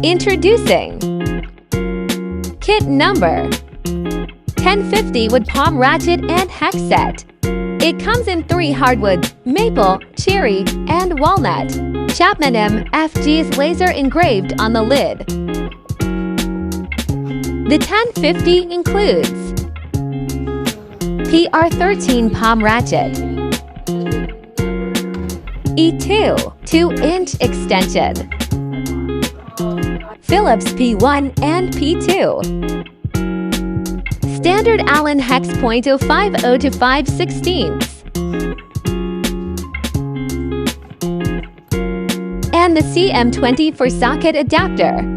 Introducing Kit Number 1050 with palm ratchet and hex set. It comes in 3 hardwoods: maple, cherry, and walnut. Chapman MFG's laser engraved on the lid. The 1050 includes PR13 palm ratchet, E2 2-inch extension, Phillips P1 and P2, standard Allen hex .050 to 5/16, and the CM20 for socket adapter.